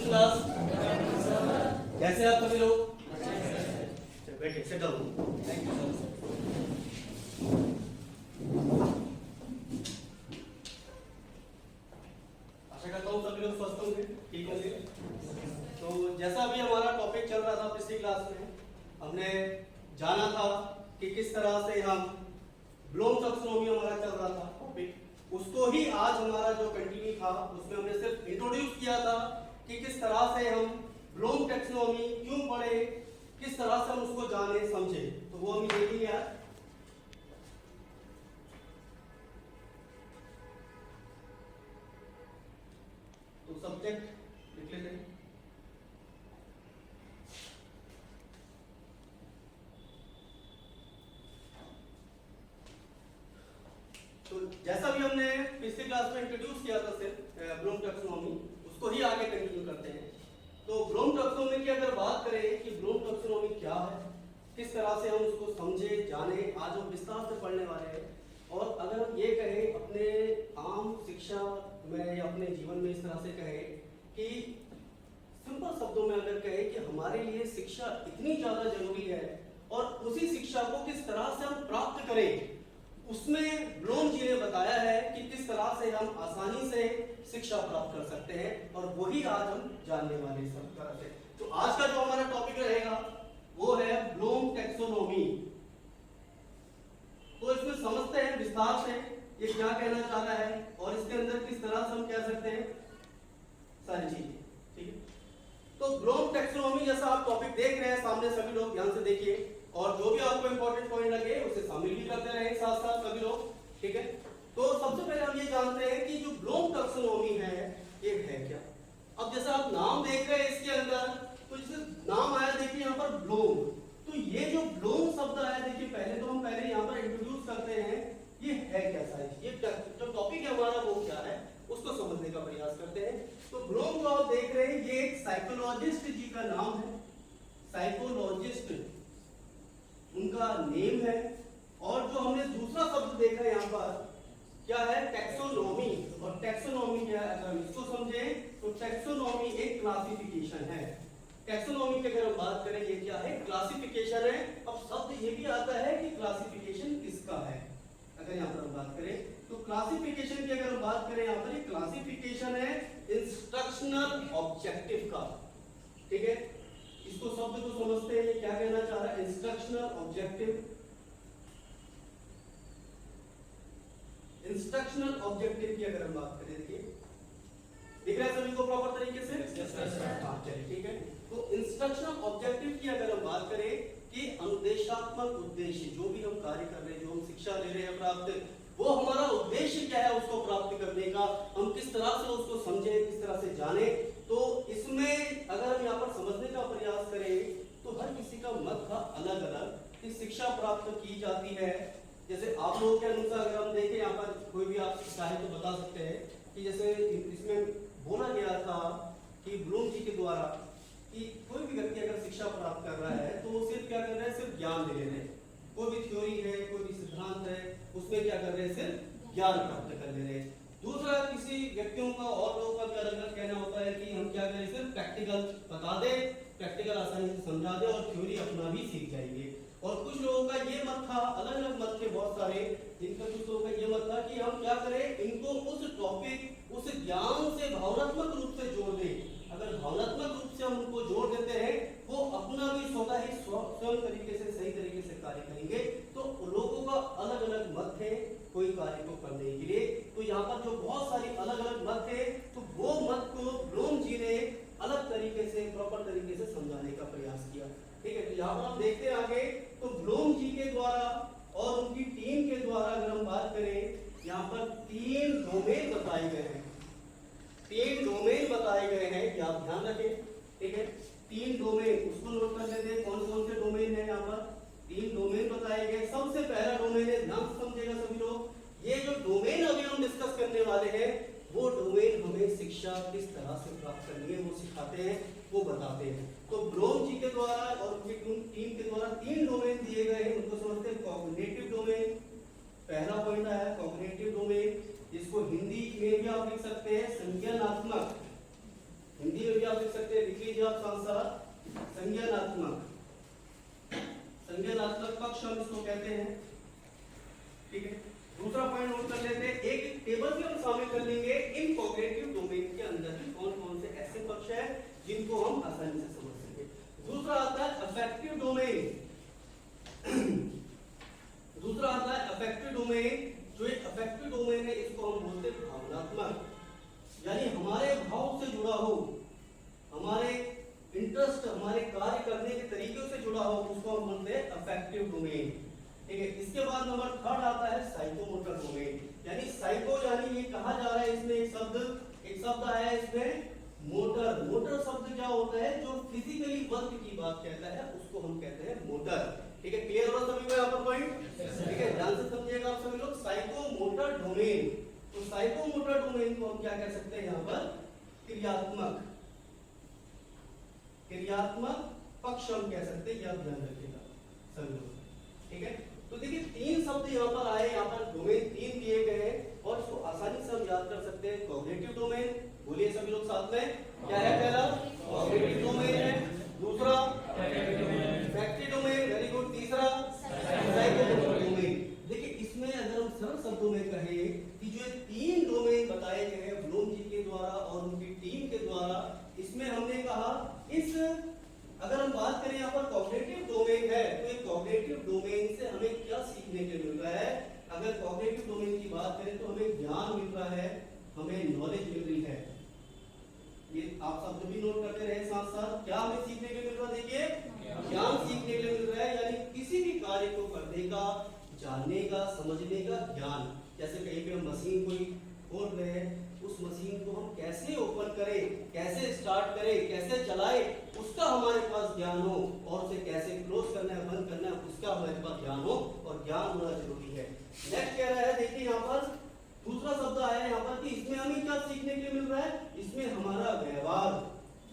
Class. कैसे हैं आप सभी लोग? बैठिए, sit down. Thank you sir. आशा करता हूँ सभी लोग स्वस्थ होंगे, ठीक होंगे। तो जैसा अभी हमारा टॉपिक चल रहा था पिछली क्लास में, हमने जाना था कि किस तरह से हम ब्लूम टैक्सोनॉमी हमारा चल रहा था टॉपिक, उसको ही आज हमारा जो कंटिन्यू था उसमें हमने सिर्फ इंट्रोड्यूस किया था कि किस तरह से हम ब्लूम टैक्सोनॉमी क्यों पढ़े, किस तरह से हम उसको जाने समझे। तो वो हम देखेंगे आज। तो सब्जेक्ट लिख लेते हैं। तो जैसा भी हमने पिछली क्लास में इंट्रोड्यूस किया था सिर्फ ब्लूम टैक्सोनॉमी, उसको ही आगे कंटिन्यू करते हैं। तो ब्लूम टैक्सोनॉमी की अगर बात करें कि ब्लूम टैक्सोनॉमी क्या है, किस तरह से हम उसको समझे जाने, आज हम विस्तार से पढ़ने वाले हैं। और अगर हम ये कहें अपने आम शिक्षा में या अपने जीवन में इस तरह से कहें कि सिंपल शब्दों में अगर कहें कि हमारे लिए शिक्षा इतनी ज्यादा जरूरी है और उसी शिक्षा को किस तरह से हम प्राप्त करें, उसमें ब्लूम जी ने बताया है कि किस तरह से हम आसानी से शिक्षा प्राप्त कर सकते हैं, और वही आज हम जानने वाले हैं सब तरह से। तो आज का जो हमारा टॉपिक रहेगा वो है ब्लूम टैक्सोनॉमी। तो इसमें समझते हैं विस्तार से ये क्या कहना चाह रहा है और इसके अंदर किस तरह से हम कह सकते हैं सारी चीजें, ठीक है। तो ब्लूम टैक्सोनॉमी जैसा आप टॉपिक देख रहे हैं सामने, सभी लोग ध्यान से देखिए और जो भी आपको इंपॉर्टेंट पॉइंट लगे उसे शामिल भी करते रहे साथ साथ सभी लोग, ठीक है। तो सबसे पहले हम ये जानते हैं कि जो ब्लूम टैक्सोनॉमी है ये है क्या। अब जैसा आप नाम देख रहे हैं इसके अंदर, तो जैसे नाम आया देखिए यहाँ पर ब्लूम, तो ये जो ब्लूम शब्द आया देखिए, पहले यहाँ पर इंट्रोड्यूस करते हैं ये है क्या साइज, ये जो टॉपिक है हमारा वो क्या है उसको समझने का प्रयास करते हैं। तो ब्लूम जो आप देख रहे हैं ये एक साइकोलॉजिस्ट जी का नाम है, साइकोलॉजिस्ट उनका नेम है। और जो हमने दूसरा शब्द देखा है यहाँ पर क्या है, टैक्सोनॉमी। और टैक्सोनॉमी क्या है, अगर हम इसको समझें तो टैक्सोनॉमी एक क्लासिफिकेशन है। टैक्सोनॉमी की अगर हम बात करें ये क्या है, क्लासिफिकेशन है। अब शब्द ये भी आता है कि क्लासिफिकेशन किसका है, अगर यहाँ पर हम बात करें तो क्लासिफिकेशन की अगर हम बात करें यहाँ पर क्लासिफिकेशन है इंस्ट्रक्शनल ऑब्जेक्टिव का, ठीक है। इसको शब्द को समझते हैं क्या कहना चाह रहा है, इंस्ट्रक्शनल ऑब्जेक्टिव। इंस्ट्रक्शनल ऑब्जेक्टिव की अगर हम बात करें, देखिए दिख रहा है सभी को प्रॉपर तरीके से, हाँ चलिए ठीक है। तो इंस्ट्रक्शनल ऑब्जेक्टिव की अगर हम बात करें कि अनुदेशात्मक उद्देश्य, जो भी हम कार्य कर रहे हैं, जो हम शिक्षा ले रहे हैं प्राप्त, वो हमारा उद्देश्य क्या है उसको प्राप्त करने का, हम किस तरह से उसको समझे, किस तरह से जाने। तो इसमें अगर हम यहाँ पर समझने का प्रयास करें तो हर किसी का मत था अलग अलग कि शिक्षा प्राप्त की जाती है। जैसे आप लोगों के अनुसार अगर हम देखें यहाँ पर कोई भी आप चाहे तो बता सकते हैं कि जैसे इसमें बोला गया था कि ब्लूम जी के द्वारा कि कोई भी व्यक्ति अगर शिक्षा प्राप्त कर रहा है तो वो सिर्फ क्या कर रहा है, सिर्फ ज्ञान ले रहे हैं। कोई भी थ्योरी है, कोई भी सिद्धांत है, उसमें क्या कर रहे हैं, सिर्फ ज्ञान प्राप्त कर ले रहे हैं। दूसरा, किसी व्यक्तियों का और लोगों का भी अलग अलग कहना होता है कि हम क्या करें, सिर्फ प्रैक्टिकल बता दे, प्रैक्टिकल आसानी से समझा दे और थ्योरी अपना भी सीख जाएंगे। और कुछ लोगों का ये मत था, अलग अलग मत थे बहुत सारे, जिनका कुछ लोगों का ये मत था कि हम क्या करें, इनको उस टॉपिक, उस ज्ञान से भावनात्मक रूप से जोड़ दें। अगर भावनात्मक रूप से हम उनको जोड़ देते हैं वो अपना भी स्वतः ही स्वयं तरीके से सही तरीके से कार्य करेंगे। तो लोगों का अलग अलग मत है कोई कार्य को करने के लिए। तो यहाँ पर जो बहुत सारी अलग अलग मत है, तो वो मत को ब्लूम जी ने अलग तरीके से, प्रॉपर तरीके से समझाने का प्रयास किया, ठीक है। तो यहाँ पर हम देखते हैं आगे, तो ब्लूम जी के द्वारा और उनकी टीम के द्वारा अगर हम बात करें, यहाँ पर 3 डोमेन बताए गए हैं, 3 डोमेन बताए गए हैं कि आप ध्यान रखें, ठीक है। 3 डोमेन, उसको नोट कर लेते हैं कौन कौन से डोमेन है। यहाँ पर 3 डोमेन बताए गए। सबसे पहला डोमेन है, ध्यान से समझेगा सभी लोग, ये जो डोमेन अभी हम डिस्कस करने वाले हैं वो डोमेन हमें शिक्षा किस तरह से प्राप्त करनी है वो सिखाते हैं, वो बताते हैं। तो ब्लूम जी के द्वारा और उनकी टीम के द्वारा 3 डोमेन दिए गए हैं, उनको समझते हैं। कॉग्निटिव डोमेन, पहला पॉइंट आया कॉग्निटिव डोमेन, जिसको हिंदी में भी आप लिख सकते हैं संज्ञानात्मक, हिंदी में भी आप लिख सकते हैं, लिख लीजिए आप साथ साथ, संज्ञानात्मक, संज्ञानात्मक पक्ष हम इसको कहते हैं। ठीक है, दूसरा पॉइंट नोट कर लेते हैं, एक टेबल भी हम शामिल कर लेंगे इन कॉग्निटिव डोमेन के अंदर भी कौन कौन से ऐसे पक्ष है जिनको हम आसानी से समझ सके। दूसरा आता है अफेक्टिव डोमेन, दूसरा आता है अफेक्टिव डोमेन। जो एक अफेक्टिव डोमेन है इसको हम बोलते हैं भावनात्मक, यानी हमारे भाव से जुड़ा हो, हमारे इंटरेस्ट, हमारे कार्य करने के तरीकों से जुड़ा हो, उसको हम बोलते हैं अफेक्टिव डोमेन। ठीक है, इसके बाद नंबर थर्ड आता है साइकोमोटर डोमेन, यानी साइको यानी ये कहा जा रहा है इसमें एक शब्द आया है इसमें मोटर। मोटर शब्द क्या होता है, जो फिजिकली वर्क की बात कहता है उसको हम कहते हैं मोटर। ठीक है, क्लियर हो सभी को यहाँ पर पॉइंट? ठीक है, ध्यान से समझिएगा आप सभी लोग, साइकोमोटर डोमेन। तो साइकोमोटर डोमेन को हम क्या कह सकते हैं यहाँ पर, क्रियात्मक, क्रियात्मक पक्ष हम कह सकते हैं, यह ध्यान रखिएगा सभी लोग। ठीक है, तो देखिए तीन शब्द यहाँ पर आए, यहाँ पर डोमेन तीन दिए गए हैं और इसको आसानी से हम याद कर सकते हैं। कॉग्निटिव डोमेन, बोलिए सभी लोग साथ में, क्या है? पहला कॉग्निटिव डोमेन है, दूसरा अफेक्टिव डोमेन, वेरी गुड, तीसरा साइकोमोटर डोमेन। देखिए इसमें अगर हम सरल शब्दों में कहें कि जो तीन डोमेन बताए गए हैं ब्लूम जी के द्वारा और उनकी टीम के द्वारा, इसमें हमने कहा इस, अगर हम बात करें यहाँ पर कॉग्निटिव डोमेन है, तो ये कॉग्निटिव डोमेन से हमें क्या सीखने के मिल रहा है? अगर कॉग्निटिव डोमेन की बात करें तो हमें ज्ञान मिल रहा है, हमें नॉलेज मिल रही है। ये आप शब्द भी नोट करते रहे साथ साथ, क्या हमें सीखने के मिल रहा है? देखिए ज्ञान सीखने के लिए मिल रहा है, यानी किसी भी कार्य को करने का, जानने का, समझने का ज्ञान। जैसे कहीं पे हम मशीन कोई खोल रहे हैं, उस मशीन को हम कैसे ओपन करें, कैसे स्टार्ट करें, कैसे चलाएं, उसका हमारे पास ज्ञान हो, और उसे कैसे क्लोज करना है, बंद करना है, उसका हमारे पास ज्ञान हो, और ज्ञान होना जरूरी है। नेक्स्ट कह रहा है, देखिए यहाँ पर दूसरा शब्द आया है यहाँ पर कि इसमें हमें क्या सीखने के लिए मिल रहा है? इसमें हमारा व्यवहार,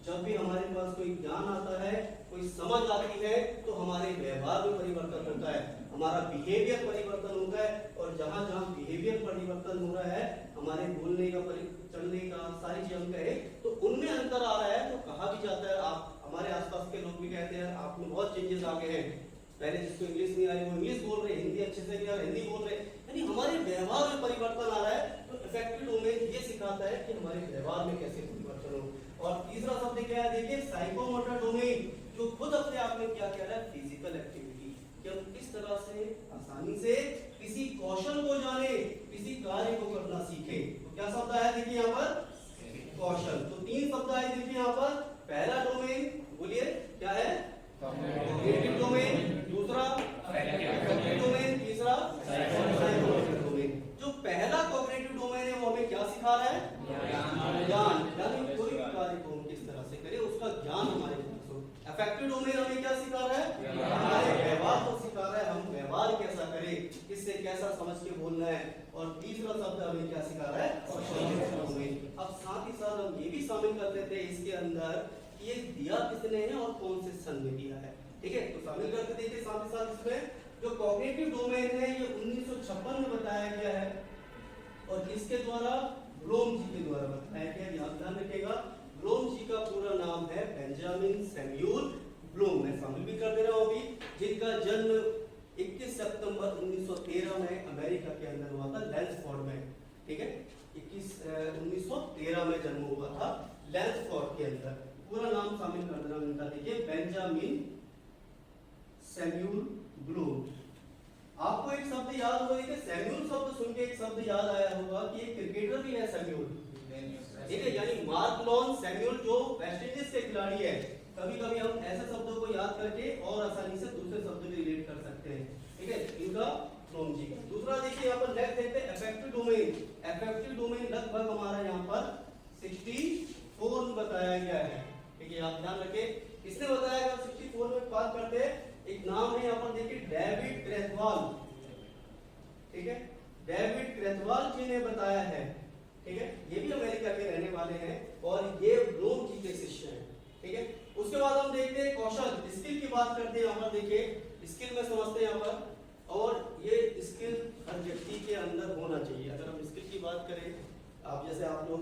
जब भी हमारे पास कोई ज्ञान आता है, कोई समझ आती है, तो हमारे व्यवहार में परिवर्तन होता है, हमारा बिहेवियर परिवर्तन होता है, और जहां जहां बिहेवियर परिवर्तन हो रहा है, हमारे बोलने का, चलने का, सारी चीज हम कहे तो उनमें अंतर आ रहा है, तो कहा भी जाता है, आप हमारे आसपास के लोग भी कहते हैं आप में बहुत चेंजेस आ गए हैं, पहले जिसको इंग्लिश नहीं आ रही वो इंग्लिश बोल रहे, हिंदी अच्छे से नहीं आ रही हिंदी बोल रहे, यानी हमारे व्यवहार में परिवर्तन आ रहा है। तो इफेक्टिव डोमेन ये सिखाता है कि हमारे व्यवहार में कैसे परिवर्तन हो। और तीसरा शब्द क्या है? देखिए साइकोमोटर डोमेन, जो खुद अपने आप में क्या कह रहा है? फिजिकल एक्टिविटी, कि हम किस तरह से आसानी से किसी कौशल को जाने, किसी कार्य को करना सीखे। तो क्या शब्द आया देखिए यहाँ पर? कौशल। तो तीन शब्द आए देखिए यहाँ पर, पहला डोमेन बोलिए क्या है? कॉग्निटिव डोमेन, दूसरा अफेक्टिव डोमेन, तीसरा साइकोमोटर डोमेन। जो पहला कॉग्निटिव डोमेन है वो हमें क्या सिखा रहा है? ज्ञान, यानी कोई भी कार्य को हम किस तरह से करें उसका ज्ञान हमारे पास हो। अफेक्टिव डोमेन हमें क्या सिखा रहा है? हमारे व्यवहार को सिखा रहा है, हम व्यवहार कैसा करें, किससे कैसा समझ के बोलना है। और तीसरा शब्द हमें क्या सिखा रहा है? Psychomotor domain. अब साथ ही साथ हम ये भी शामिल कर लेते हैं इसके अंदर, ये दिया किसने है और कौन से सन में दिया है। ठीक है, तो शामिल करके देखिए साथ ही साथ इसमें जो कॉग्निटिव डोमेन है ये 1956 में बताया गया है, और इसके द्वारा ब्लूम जी के द्वारा बताया गया। ध्यान रखिएगा, ब्लूम जी का पूरा नाम है बेंजामिन सैमुअल ब्लूम। मैं शामिल भी कर दे रहा हूँ अभी, जिनका जन्म 21 सितंबर 1913 में अमेरिका के अंदर हुआ था, लैंसफोर्ड में। ठीक है, 1913 में जन्म हुआ था लैंसफोर्ड के अंदर। पूरा नाम शामिल कर देना उनका, देखिए बेंजामिन सैमुअल ब्लूम। आपको एक शब्द याद होगा, देखिए सैमुअल शब्द सुन के एक शब्द याद आया होगा कि एक क्रिकेटर भी है सैमुअल। ठीक है, यानी मार्क लॉन सैमुअल जो वेस्ट इंडीज के खिलाड़ी है। कभी कभी हम ऐसे शब्दों को याद करके और आसानी से दूसरे शब्द में रिलेट कर सकते हैं। ठीक है, इनका ब्लूम जी। दूसरा देखिए यहाँ पर नेक्स्ट देखते हैं अफेक्टिव डोमेन। अफेक्टिव डोमेन लगभग हमारा यहाँ पर 64 में बताया गया है। ठीक है, आप ध्यान रखें, इसने बताया गया 64 में बात करते हैं। एक नाम है यहाँ पर देखिए डेविड क्रेथवाल। ठीक है, डेविड क्रेथवाल जी ने बताया है। ठीक है, ये भी अमेरिका के रहने वाले हैं और ये ब्लूम जी के शिष्य हैं। ठीक है, उसके बाद हम देखते हैं कौशल, स्किल की बात करते हैं। यहाँ पर देखिए स्किल में समझते हैं यहाँ पर, और ये स्किल हर व्यक्ति के अंदर होना चाहिए। अगर हम स्किल की बात करें, आप जैसे आप लोग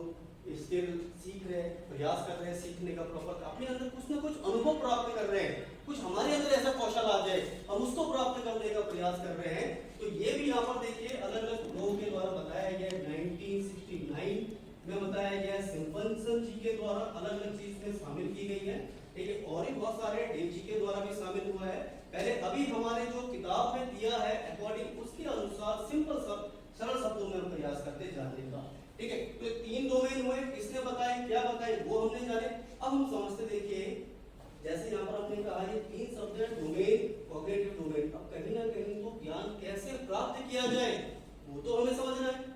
स्किल सीख रहे हैं, प्रयास कर रहे हैं सीखने का प्रॉपर, अपने अंदर कुछ ना कुछ अनुभव प्राप्त कर रहे हैं, कुछ हमारे अंदर ऐसा कौशल आ जाए हम उसको प्राप्त करने का प्रयास कर रहे हैं। तो ये भी यहाँ पर देखिए अलग अलग लोगों के द्वारा बताया गया है। 1969 में बताया गया है, सिम्पसन जी के द्वारा अलग अलग चीज में शामिल की गई है, ठीक है, और भी बहुत सारे डेव जी के द्वारा भी शामिल हुआ है। पहले अभी हमारे जो किताब में दिया है अकॉर्डिंग उसके अनुसार सिंपल सब सरल शब्दों में हम प्रयास करते जाने का, ठीक है। तो 3 डोमेन हुए, किसने बताए क्या बताए वो हमने जाने। अब हम समझते देखिए, जैसे यहाँ पर आपने कहा ये 3 शब्द है, डोमेन, कॉग्निटिव डोमेन। अब कहीं ना कहीं तो ज्ञान कैसे प्राप्त किया जाए वो तो हमें समझना है।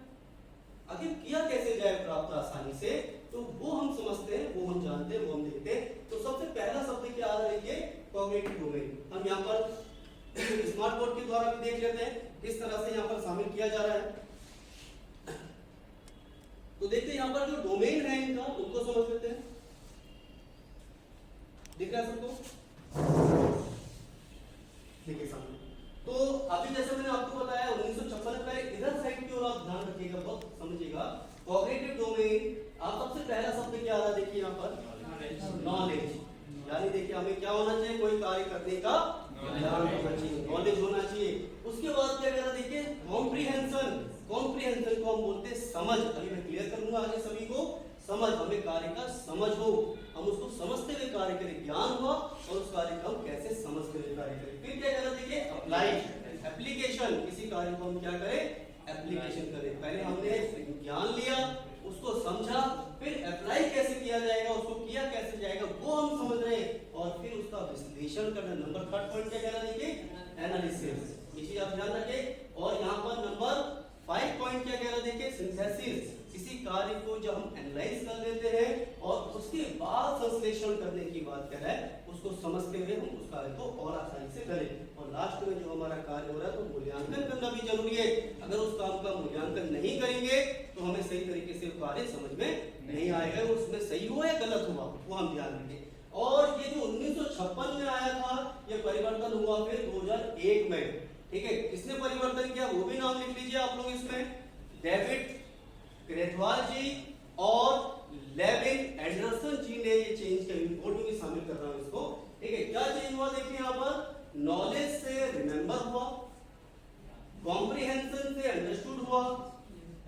आखिर किया कैसे जाए प्राप्त आसानी से, तो वो हम समझते हैं, वो हम जानते हैं, वो हम देखते हैं। तो सबसे पहला शब्द क्या आ रहा है देखिए, कॉग्निटिव डोमेन। हम यहाँ पर स्मार्ट बोर्ड के द्वारा भी देख लेते हैं किस तरह से यहाँ पर शामिल किया जा रहा है। तो देखते हैं यहाँ पर जो डोमेन है इनका उनको समझ लेते हैं। दिख रहा है सबको? देखिए सामने। तो अभी जैसे मैंने आपको बताया 1956 में, इधर साइड की ओर आप ध्यान रखिएगा, बहुत समझिएगा। कॉग्निटिव डोमेन, आप सबसे पहला शब्द क्या आ रहा है देखिए यहाँ पर, नॉलेज। यानी देखिए हमें क्या होना चाहिए, कोई कार्य करने का ज्ञान होना चाहिए, नॉलेज होना चाहिए। उसके बाद क्या कहना देखिए, कॉम्प्रिहेंशन। कॉम्प्रिहेंशन को हम बोलते हैं समझ। अभी मैं क्लियर करूंगा आगे सभी को, समझ, हमें कार्य का समझ हो, हम उसको समझते हुए कार्य करें, ज्ञान हुआ और उस कार्य को हम कैसे समझते हुए कार्य करें। फिर क्या कहना देखिए, अप्लाई, एप्लीकेशन। किसी कार्य को हम क्या करें, एप्लीकेशन करें। पहले हमने ज्ञान लिया, उसको समझा, फिर अप्लाई कैसे किया जाएगा, उसको किया कैसे जाएगा वो हम समझ रहे हैं, और फिर उसका विश्लेषण करना। नंबर 3 पॉइंट क्या कहना देखिए, एनालिसिस। ये चीज आप ध्यान रखें। और यहाँ पर नंबर 5 पॉइंट क्या कहना देखिए, सिंथेसिस। किसी कार्य को जब हम एनालाइज कर लेते हैं और उसके बाद संश्लेषण करने की बात कर रहा है, उसको समझते हुए हम उस कार्य को और आसानी से करें। और लास्ट में जो हमारा कार्य हो रहा है तो मूल्यांकन करना भी जरूरी है। अगर उस काम का मूल्यांकन नहीं करेंगे तो हमें सही तरीके से कार्य समझ में नहीं आएगा, उसमें सही हुआ या गलत हुआ वो हम ध्यान रखें। और ये जो 1956 में आया था, ये परिवर्तन हुआ फिर 2001 में, ठीक है। किसने परिवर्तन किया वो भी नाम लिख लीजिए आप लोग इसमें, डेविड क्रेथवाल जी और लेविन एंडरसन जी ने ये चेंज किया। रिपोर्ट में भी शामिल कर रहा हूं इसको, ठीक है। क्या चेंज हुआ देखिए यहाँ पर, नॉलेज से रिमेंबर हुआ, कॉम्प्रिहेंशन से अंडरस्टूड हुआ,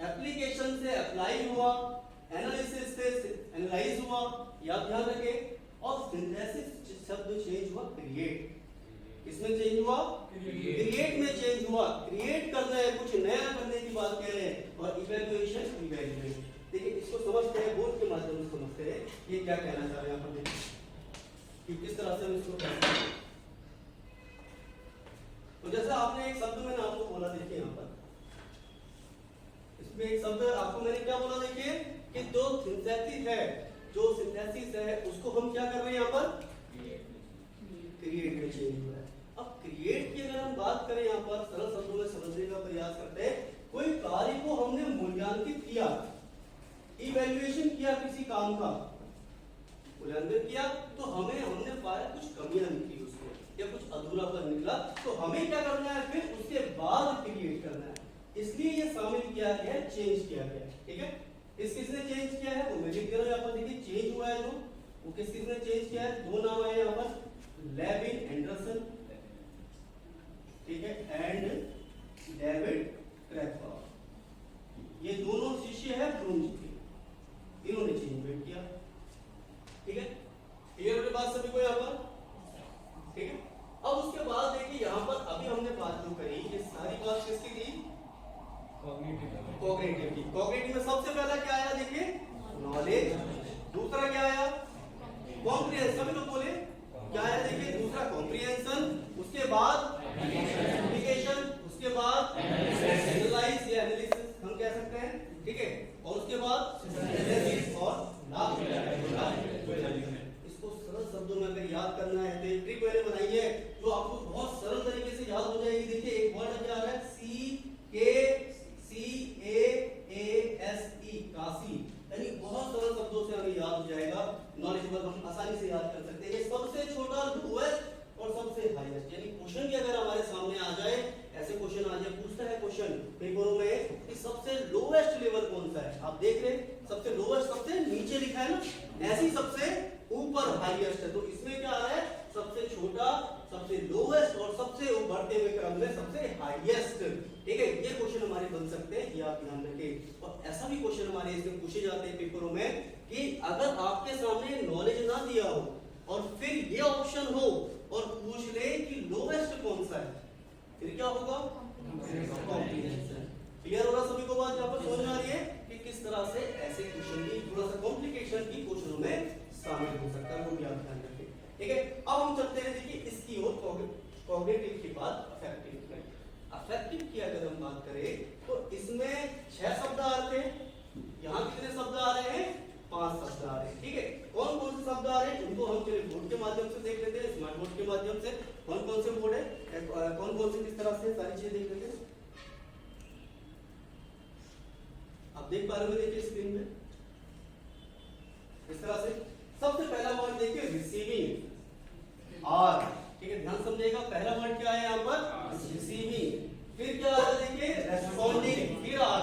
एप्लीकेशन से अप्लाई हुआ, एनालिसिस से एनालाइज हुआ, याद ध्यान रखें। और सिंथेसिस शब्द चेंज हुआ, क्रिएट। इसमें चेंज हुआ, क्रिएट में चेंज हुआ। क्रिएट करना है, कुछ नया करने की बात कह रहे हैं। और इवैल्यूएशन, इवैल्यूएट। देखिए इसको समझते हैं, बोर्ड के माध्यम से समझते हैं ये क्या कहना चाह रहे हैं यहाँ पर देखिए कि किस तरह से हम इसको करते हैं। तो जैसा आपने एक शब्द मैंने आपको बोला देखिए यहाँ पर, इसमें एक शब्द आपको मैंने क्या बोला देखिए कि जो सिंथेसिस है, जो सिंथेसिस है उसको हम क्या कर रहे हैं यहाँ पर, क्रिएट में चेंज हुआ है। अब क्रिएट की अगर हम बात करें यहाँ पर सरल शब्दों में समझने का प्रयास करते हैं, कोई कार्य को हमने मूल्यांकित किया, इवैल्यूएशन किया, किसी काम का मूल्यांकन किया, तो हमने पाया कुछ कमियां निकली उसको या कुछ अधूरापन निकला, तो हमें क्या करना है फिर उसके बाद क्रिएट करना है। इसलिए ये शामिल किया गया है, चेंज किया गया है, ठीक है। किसने चेंज किया है वो मैं लिख दे रहा हूं यहाँ पर देखिए, चेंज हुआ है जो वो किसने चेंज किया है, दो नाम है यहाँ पर, लेविन एंडरसन, ठीक है, एंड डेविड क्रेथवाल। ये दोनों शिष्य है ब्लूम जी के, इन्होंने चेंज किया, ठीक है। क्लियर है बात सभी को यहाँ पर, ठीक है। अब उसके बाद देखिए यहाँ पर अभी हमने बात जो करी, ये सारी बात किसकी थी, कॉग्निटिव की। कॉग्निटिव में सबसे पहला क्या आया देखिए, नॉलेज। दूसरा क्या आया, कॉम्प्रिहेंशन। सभी लोग बोले क्या आया देखिए, दूसरा कॉम्प्रिहेंशन, उसके बाद एप्लीकेशन, उसके बाद एनालाइज या एनालिसिस हम कह सकते हैं, ठीक है। और उसके बाद सिंथेसिस और इसको सरल शब्दों में अगर याद करना है तो एक ट्रिक मैंने बनाई है जो आपको बहुत सरल तरीके से याद हो जाएगी। देखिए एक वर्ड क्या आ रहा है, CASE, काशी, यानी बहुत सरल शब्दों से हमें याद हो जाएगा, नॉलेजेबल हम आसानी से याद कर सकते हैं। ये सबसे छोटा, लोएस्ट और सबसे हाईएस्ट, यानी क्वेश्चन भी अगर हमारे सामने आ जाए, ऐसे क्वेश्चन आ जाए, पूछता है क्वेश्चन पेपरों में कि सबसे लोएस्ट लेवल कौन सा है, आप देख रहे हैं सबसे लोएस्ट सबसे नीचे लिखा है ना, ऐसी सबसे ऊपर हाईएस्ट है। तो इसमें क्या आ रहा है, सबसे छोटा, सबसे लोएस्ट और सबसे बढ़ते हुए क्रम में सबसे हाईएस्ट। ठीक है, ये क्वेश्चन हमारे बन सकते हैं, ये आप ध्यान रखें। और ऐसा भी क्वेश्चन हमारे इसमें पूछे जाते हैं पेपरों में कि अगर आपके सामने नॉलेज ना दिया हो और फिर ये ऑप्शन हो और पूछ ले कि लोएस्ट कौन सा है, फिर क्या होगा, कॉम्प्रिहेंशन। क्लियर हो रहा सभी को बात, यहाँ पर समझ में आ रही है कि किस तरह से ऐसे क्वेश्चन भी थोड़ा सा कॉम्प्लिकेशन भी क्वेश्चनों में शामिल हो सकता है, वो भी आप ध्यान रखें। ठीक है, अब हम चलते हैं देखिए इसकी ओर, कॉग्निटिव के बाद अफेक्टिव में। अफेक्टिव की अगर हम बात करें तो इसमें 6 शब्द आ रहे हैं, यहाँ कितने शब्द आ रहे हैं, 5 शब्द आ रहे हैं। ठीक है, कौन कौन से शब्द आ रहे हैं उनको हम चलिए बोर्ड के माध्यम से देख लेते हैं, स्मार्ट बोर्ड के माध्यम से। कौन कौन से बोर्ड है, कौन कौन से किस तरह से सारी चीजें देख लेते हैं। आप देख पा रहे हो, देखिए स्क्रीन पे इस तरह से। सबसे पहला वर्ड देखिए रिसीविंग, आर। ठीक है, ध्यान समझिएगा, पहला वर्ड क्या है यहाँ पर, रिसीविंग। फिर क्या आता है देखिए रेस्पोंडिंग, फिर आर।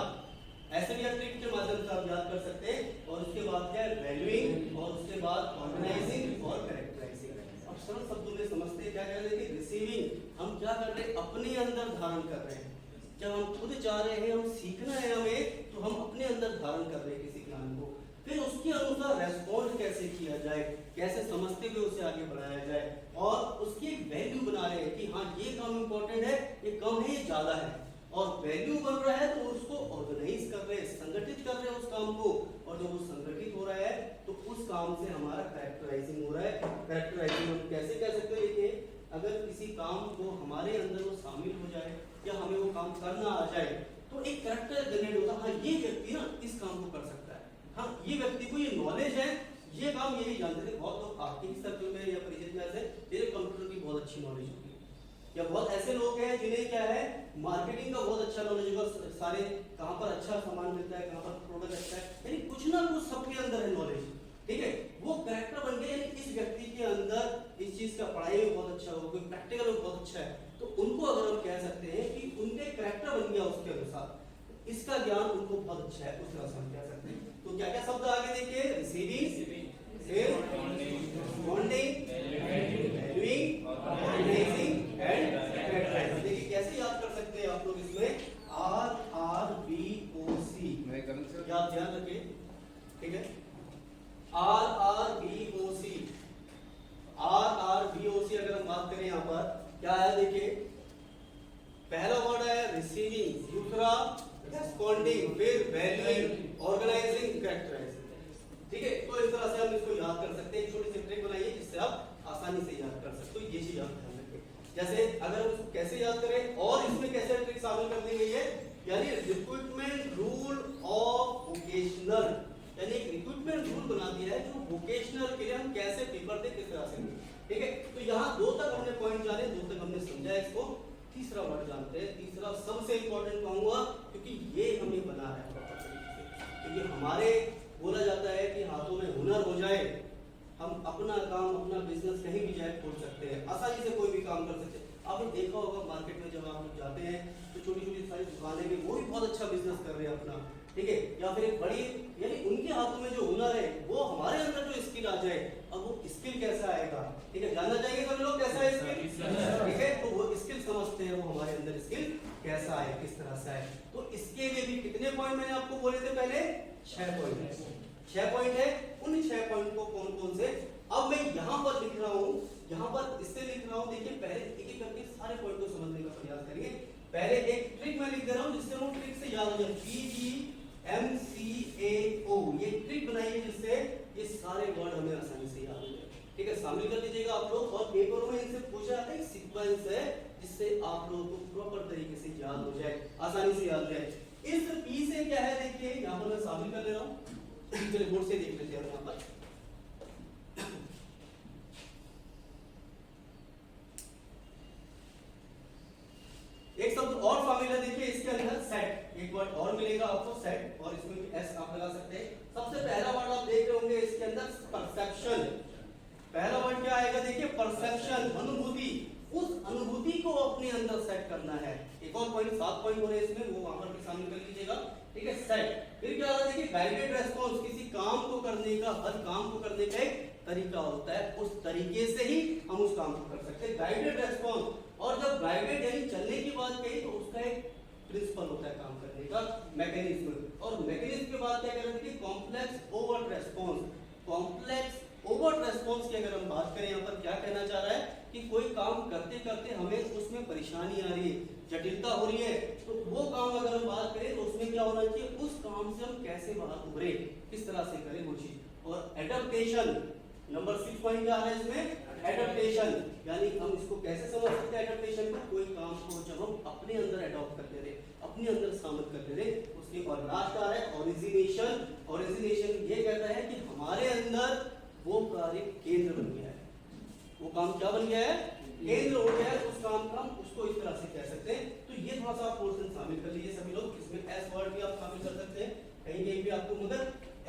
ऐसे भी ट्रिक के माध्यम से आप याद कर सकते हैं। और उसके बाद क्या है वैल्यूइंग, और उसके बाद ऑर्गेनाइजिंग और कैरेक्टराइजिंग। अब सरल शब्दों में समझते हैं, क्या कह रहे हैं, रिसीविंग हम क्या कर रहे हैं, अपने अंदर धारण कर रहे हैं। जब हम खुद चाह रहे हैं, हम सीखना है हमें, तो हम अपने अंदर धारण कर रहे हैं किसी ज्ञान को। फिर उसके अनुसार रेस्पॉन्ड कैसे किया जाए, कैसे समझते हुए उसे आगे बढ़ाया जाए, और उसकी एक वैल्यू बना रहे हैं कि हाँ ये काम इंपॉर्टेंट है, ये कम है, ये ज्यादा है। और वैल्यू बन रहा है तो उसको ऑर्गेनाइज कर रहे हैं, संगठित कर रहे हैं उस काम को। और जब वो संगठित हो रहा है तो उस काम से हमारा कैरेक्टराइजिंग हो रहा है। कैरेक्टराइजिंग हम कैसे कह सकते हैं, देखिए अगर किसी काम को हमारे अंदर वो शामिल हो जाए या हमें वो काम करना आ जाए तो एक कैरेक्टर जनरेट होता है, हाँ ये व्यक्ति ना इस काम को कर सकता है, हाँ ये व्यक्ति को ये नॉलेज है, ये काम ये भी जानते थे। बहुत लोग आपके ही सर्कल में या परिचित में ऐसे जिन्हें कंप्यूटर की बहुत अच्छी नॉलेज होगी, या बहुत ऐसे लोग हैं जिन्हें क्या है मार्केटिंग का बहुत अच्छा नॉलेज होगा, सारे कहाँ पर अच्छा सामान मिलता है, कहाँ पर प्रोडक्ट अच्छा है, यानी कुछ ना कुछ सबके अंदर है नॉलेज। ठीक है, वो कैरेक्टर बन गए, यानी इस व्यक्ति के अंदर इस चीज का पढ़ाई में बहुत अच्छा हो, कोई प्रैक्टिकल में बहुत अच्छा है, तो उनको अगर हम कह सकते हैं कि उनके कैरेक्टर बन गया उसके अनुसार, इसका ज्ञान उनको बहुत अच्छा है, उस तरह से हम कह सकते हैं। तो क्या क्या शब्द आगे देखिए, receiving, bonding, valuing, organising and characterising. देखिए कैसे याद कर सकते हैं आप लोग इसमें, RRBOC याद ध्यान रखिए। ठीक है, RRBOC, RRBOC अगर हम बात करें यहाँ पर क्या है, देखिए पहला वर्ड है रिसीविंग, दूसरा रेस्पोंडिंग, फिर वैल्यूइंग, ऑर्गेनाइजिंग, कैरेक्टराइजिंग। ठीक है, तो इस तरह से हम इसको याद कर सकते हैं। एक छोटी सी ट्रिक बनाइए जिससे आप आसानी से याद कर सकते हो, ये चीज आप ध्यान रखें। जैसे अगर हम इसको कैसे याद करें और इसमें कैसे ट्रिक शामिल कर दी गई है, यानी रिक्रूटमेंट रूल ऑफ वोकेशनल, यानी एक रिक्रूटमेंट रूल बना दिया है जो वोकेशनल के लिए हम कैसे पेपर दे, किस तरह से। ठीक है, तो यहाँ 2 तक हमने पॉइंट जाने, 2 तक हमने समझा इसको। तीसरा वर्ड जानते हैं, तीसरा सबसे इंपॉर्टेंट कहूंगा क्योंकि ये हमें बना है प्रॉपर तरीके से, क्योंकि हमारे बोला जाता है कि हाथों में हुनर हो जाए, हम अपना काम, अपना बिजनेस कहीं भी जाए खोल सकते हैं, आसानी से कोई भी काम कर सकते हैं। आपने देखा होगा मार्केट में जब आप लोग जाते हैं तो छोटी छोटी सारी दुकानें भी, वो भी बहुत अच्छा बिजनेस कर रहे हैं अपना। ठीक है, या फिर एक बड़ी, यानी उनके हाथों में जो हुनर है वो हमारे अंदर जो स्किल आ जाए, अब वो स्किल कैसा आएगा, ठीक है, जानना चाहिए सब लोग कैसा है स्किल। ठीक है, तो वो स्किल समझते हैं, वो हमारे अंदर स्किल कैसा है, किस तरह से है। तो इसके लिए भी कितने पॉइंट मैंने आपको बोले थे पहले, 6 पॉइंट है, 6 पॉइंट है। उन 6 पॉइंट को कौन कौन से, अब मैं यहाँ पर लिख रहा हूँ, यहाँ पर इससे लिख रहा हूँ। देखिए पहले एक एक करके सारे पॉइंट को समझने का प्रयास करिए। पहले एक ट्रिक मैं लिख दे रहा हूँ जिससे वो ट्रिक से याद हो जाए, PGMCAO, ये ट्रिक बनाइए जिससे ये सारे वर्ड हमें आसानी से याद हो जाए। ठीक है, शामिल कर लीजिएगा आप लोग। और पेपरों में इनसे पूछा जाता है सीक्वेंस है जिससे आप लोगों को प्रॉपर तरीके से याद हो जाए, आसानी से याद हो जाए। इस P से क्या है, देखिए यहाँ पर मैं शामिल कर ले रहा हूँ, चलिए बोर्ड से देख लेते हैं यहाँ पर। एक शब्द और शामिल है, देखिए इसके अंदर सेट, एक वर्ड और मिलेगा आपको सेट, और इसमें भी एस आप लगा सकते हैं। सबसे पहला वर्ड आप देख रहे होंगे इसके अंदर परसेप्शन। पहला वर्ड क्या आएगा, देखिए परसेप्शन, अनुभूति, उस अनुभूति को अपने अंदर सेट करना है। एक और पॉइंट, 7 पॉइंट हो रहे हैं इसमें, वो वहां पर भी शामिल कर लीजिएगा, ठीक है। सेट, फिर क्या होता है कि गाइडेड रेस्पॉन्स, किसी काम को करने का, हर काम को करने का एक तरीका होता है, उस तरीके से ही हम उस काम को कर सकते हैं, गाइडेड रेस्पॉन्स। और जब गाइडेड यानी चलने की बात कही तो उसका एक प्रिंसिपल होता है काम करने का, मैकेनिज्म। और मैकेनिज्म के बाद क्या करेंगे कि complex overt response. Complex overt response की अगर हम बात करें, यहाँ पर क्या कहना चाह रहा है कि कोई काम करते करते हमें उसमें परेशानी आ रही है, जटिलता हो रही है, तो वो काम अगर हम बात करें तो उसमें क्या होना चाहिए, उस काम से हम कैसे बाहर उभरे, किस तरह से करें वो चीज। और एडेप्टेशन, नंबर 6 पॉइंट क्या है इसमें, एडेप्टेशन, यानी हम इसको कैसे समझ सकते हैं एडेप्टेशन को, कोई काम को जब हम अपने अंदर अडॉप्ट कर ले रहे, अपने अंदर शामिल कर ले रहे, उसके बाद लास्ट आ रहा है ओरिजिनेशन। ओरिजिनेशन ये कहता है कि हमारे अंदर वो कार्य केंद्र बन गया है, वो काम क्या बन गया है, केंद्र हो गया है उस काम का, उसको इस तरह से कह सकते हैं। तो ये थोड़ा सा पोर्शन शामिल कर लीजिए सभी लोग, इसमें एस वर्ड भी आप शामिल कर सकते हैं कहीं कहीं भी आपको, मगर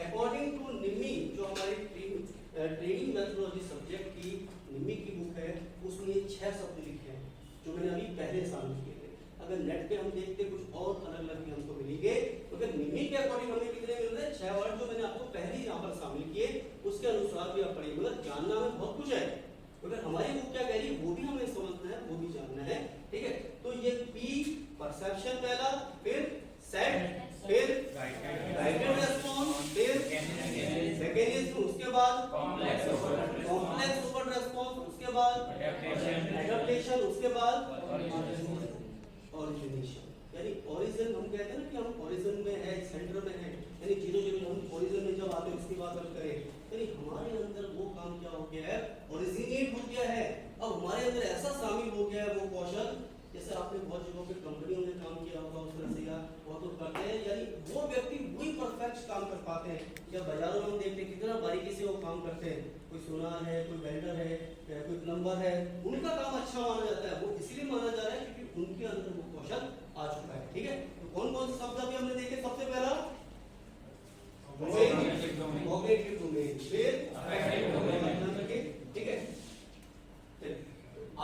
अकॉर्डिंग टू निम्मी, जो हमारी ट्रेनिंग मेथोडोलॉजी सब्जेक्ट की निम्मी की बुक है, उसमें 6 शब्द लिखे हैं जो मैंने अभी पहले शामिल किए थे। अगर नेट पे हम देखते कुछ और अलग अलग भी हमको मिलेंगे, तो अगर निम्मी के अकॉर्डिंग हमें कितने मिल रहे हैं, 6 वर्ड जो मैंने आपको पहले ही यहाँ पर शामिल किए, उसके अनुसार भी आप पढ़िए। मतलब जानना में बहुत कुछ है, अगर हमारी बुक क्या कह रही है वो भी हमें समझना है, वो भी जानना है, ठीक है। तो ये पी परसेप्शन पहला, फिर सेट, फिर गाइडेड रेस्पॉन्स, फिर मैकेनिज्म, उसके बाद कॉम्प्लेक्स ओवर्ट रेस्पॉन्स, उसके बाद एडेप्टेशन, उसके बाद ओरिजिनेशन। यानी ओरिजिन हम कहते हैं ना कि हम ओरिजिन में है, सेंटर में है, यानी 0 हम ओरिजिन में जब आते हैं उसकी बात हम करें, यानी हमारे अंदर वो काम क्या हो गया है, ओरिजिनेट हो गया है। अब हमारे अंदर ऐसा शामिल हो गया है वो कौशल, जैसे आपने बहुत जगहों पे कंपनियों में काम किया होगा उस तरह से, या बहुत लोग करते हैं, यानी वो व्यक्ति वही परफेक्ट काम कर पाते हैं। या बाजारों में हम देखते हैं कितना बारीकी से वो काम करते हैं, कोई सुनार है, कोई वेल्डर है, कोई प्लम्बर है, उनका काम अच्छा माना जाता है। वो इसलिए माना जा रहा है क्योंकि उनके अंदर वो कौशल आ चुका है, ठीक है। तो कौन कौन से शब्द अभी हमने देखे, सबसे पहला कॉग्निटिव डोमेन, फिर ठीक है।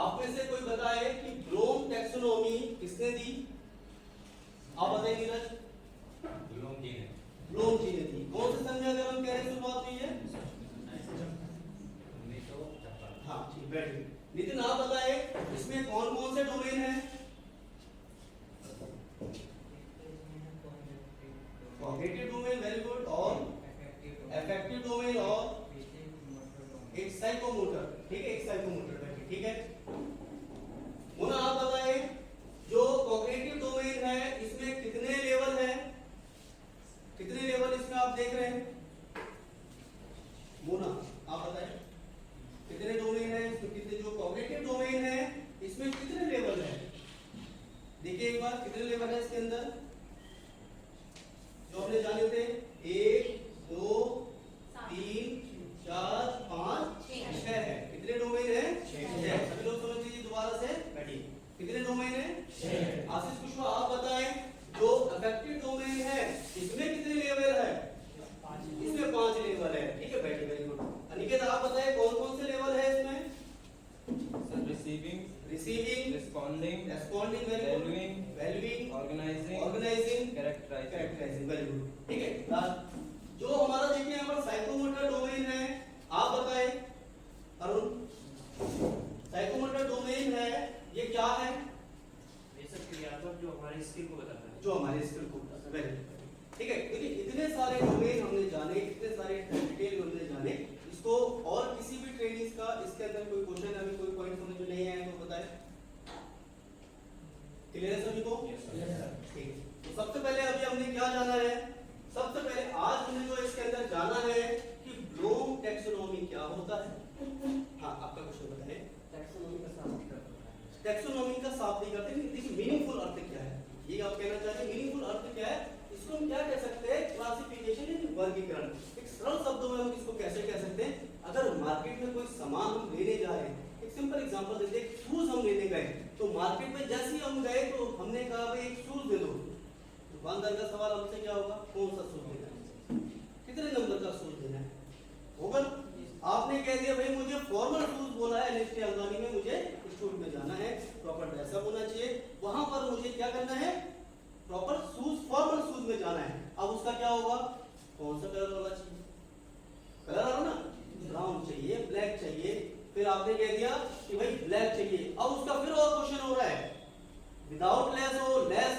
आप में से कोई बताए कि ब्लूम टैक्सोनॉमी किसने दी, आप बताइए नीरज। ब्लूम जी ने दी। कौन से सन में अगर हम कह रहे हैं शुरुआत हुई है, हाँ ठीक, वेरी गुड। नितिन आप बताए इसमें कौन कौन से डोमेन है, कॉग्निटिव डोमेन, वेरी गुड, और अफेक्टिव डोमेन, और एक साइकोमोटर, ठीक है, एक साइकोमोटर, ठीक है। मोना आप बताए जो कॉग्निटिव डोमेन है इसमें कितने लेवल है, कितने लेवल इसमें आप देख रहे हैं, मोना आप बताए कितने डोमेन है इसमें, कितने, जो कॉग्निटिव डोमेन है इसमें कितने लेवल है, देखिए एक बार कितने लेवल है इसके अंदर, जो हमने जाने थे 1 2 3 4 5 6 है। कितने डोमेन है, 6। सभी लोग समझ लीजिए दोबारा से, बैठिए। कितने डोमेन है, 6। आशीष कुशवाहा आप बताएं जो अफेक्टिव डोमेन है इसमें कितने लेवल है, इसमें 5 लेवल है, ठीक है, बैठिए, वेरी गुड। अनिकेत आप बताएं कौन कौन से लेवल है इसमें, receiving, responding, valuing, organising, characterising, very good, ठीक है। लास्ट जो हमारा देखिए यहाँ पर साइकोमोटर डोमेन है, आप बताएं अरुण, साइकोमोटर डोमेन है ये क्या है, ये सब क्रियात्मक जो हमारे स्किल को बताता है, जो हमारे स्किल को बताता है, वेरी गुड, ठीक है। देखिए इतने सारे डोमेन हमने जाने, इतने सारे डिटेल हमने जाने, इसको और किसी भी ट्रेनिंग का इसके अंदर कोई क्वेश्चन अभी कोई पॉइंट समझ में नहीं आया तो बताएं, क्लियर है सभी को, ठीक है। तो सबसे पहले अभी हमने क्या जाना है, सबसे पहले आज हमने जो इसके अंदर जाना है कि ब्लूम टैक्सोनॉमी क्या होता है। हाँ आपका क्वेश्चन बताएं, टैक्सोनॉमी का शाब्दिक अर्थ, देखिए मीनिंगफुल अर्थ क्या है, ये आप कहना चाहते हैं मीनिंगफुल अर्थ क्या है, इसको हम क्या कह सकते हैं, क्लासिफिकेशन यानी वर्गीकरण। एक सरल शब्दों में हम इसको कैसे कह सकते हैं, अगर मार्केट में कोई सामान हम लेने जा रहे हैं, एक सिंपल एग्जांपल देते हैं, शूज हम लेने गए तो मार्केट में जैसे ही हम गए तो हमने कहा भाई एक शूज दे दो, दुकानदार का सवाल हमसे क्या होगा, कौन सा शूज लेना है, कितने नंबर का शूज लेना है होगा। आपने कह दिया भाई मुझे फॉर्मल शूज बोला है, नेक्स्ट अंबानी में मुझे इंस्टीट्यूट में जाना है, प्रॉपर ड्रेसअप होना चाहिए, वहां पर मुझे क्या करना है, प्रॉपर शूज, फॉर्मल शूज में जाना है। अब उसका क्या होगा, कौन सा कलर वाला चाहिए, कलर आ रहा ना, ब्राउन चाहिए, ब्लैक चाहिए, फिर आपने कह दिया कि भाई ब्लैक चाहिए। अब उसका फिर और क्वेश्चन हो रहा है, विदाउट लेस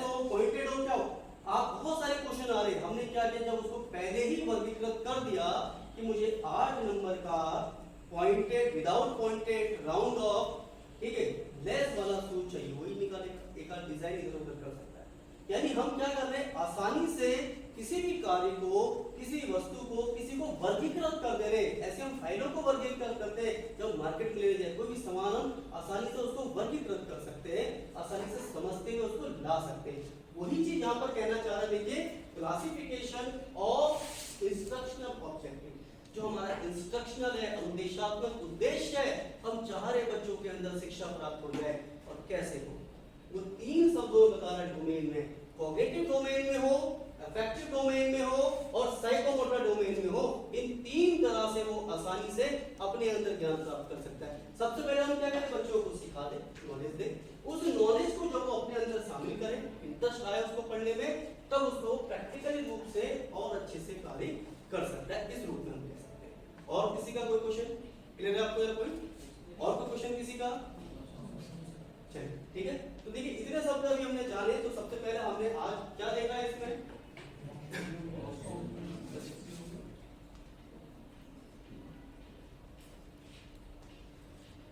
हो, पॉइंटेड हो, क्या हो, आप बहुत सारे क्वेश्चन आ रहे हैं। हमने क्या किया, जब उसको पहले ही वर्गीकृत कर दिया कि मुझे 8 नंबर का pointed, without pointed, round of, ठीक है, लेस वाला शूज चाहिए, वही निकालेगा, एक आध डिजाइन इधर उधर कर सकता है। यानी हम क्या कर रहे हैं, आसानी से किसी भी कार्य को, किसी वस्तु को, किसी को वर्गीकृत कर दे रहे हैं। ऐसे हम फाइलों को वर्गीकृत करते हैं, जब मार्केट में ले जाए कोई भी सामान हम आसानी से उसको वर्गीकृत कर सकते हैं, आसानी से समझते हुए उसको ला सकते हैं। वही चीज यहाँ पर कहना चाह रहे हैं, देखिए, क्लासिफिकेशन ऑफ इंस्ट्रक्शनल ऑब्जेक्टिव, जो हमारा इंस्ट्रक्शनल है, अनुदेशात्मक उद्देश्य है, हम चाह रहे बच्चों के अंदर शिक्षा प्राप्त हो जाए, और कैसे हो, वो 3 शब्दों में बता रहे डोमेन में, कॉग्निटिव डोमेन में हो, अफेक्टिव डोमेन में हो, और साइकोमोटर डोमेन में हो। इन 3 तरह से वो आसानी से अपने अंदर ज्ञान प्राप्त कर सकता है। सबसे पहले हम क्या करें, बच्चों को सिखा दें, नॉलेज दें, उस नॉलेज को जब वो अपने अंदर शामिल करें, इंटरेस्ट आए उसको पढ़ने में, तब उसको प्रैक्टिकली रूप से और अच्छे से कार्य कर सकता है। इस रूप में हम कह सकते हैं। और किसी का कोई क्वेश्चन क्लियर है आपको, या कोई और कोई क्वेश्चन किसी का? चलिए ठीक है, तो देखिए इतने शब्द अभी हमने जाने। तो सबसे पहले हमने आज क्या देखा है इसमें,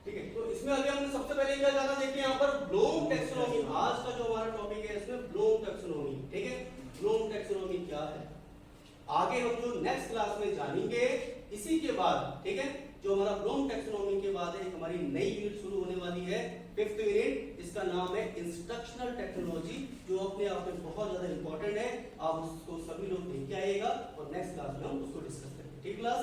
ठीक है, तो इसमें अभी हमने सबसे पहले क्या जाना, देखिए यहाँ पर ब्लूम टैक्सोनॉमी, आज का जो हमारा टॉपिक है इसमें ब्लूम टैक्सोनॉमी, ठीक है। ब्लूम टैक्सोनॉमी क्या है, आगे हम जो नेक्स्ट क्लास में जानेंगे। इसी के बाद, ठीक है, जो हमारा ब्लूम टैक्सोनॉमी के बाद एक हमारी नई यूनिट शुरू होने वाली है, 5th यूनिट, इसका नाम है इंस्ट्रक्शनल टेक्नोलॉजी, जो अपने आप में बहुत ज्यादा इंपॉर्टेंट है। आप उसको सभी लोग देख के आइएगा, और नेक्स्ट क्लास में हम उसको डिस्कस करेंगे, ठीक क्लास।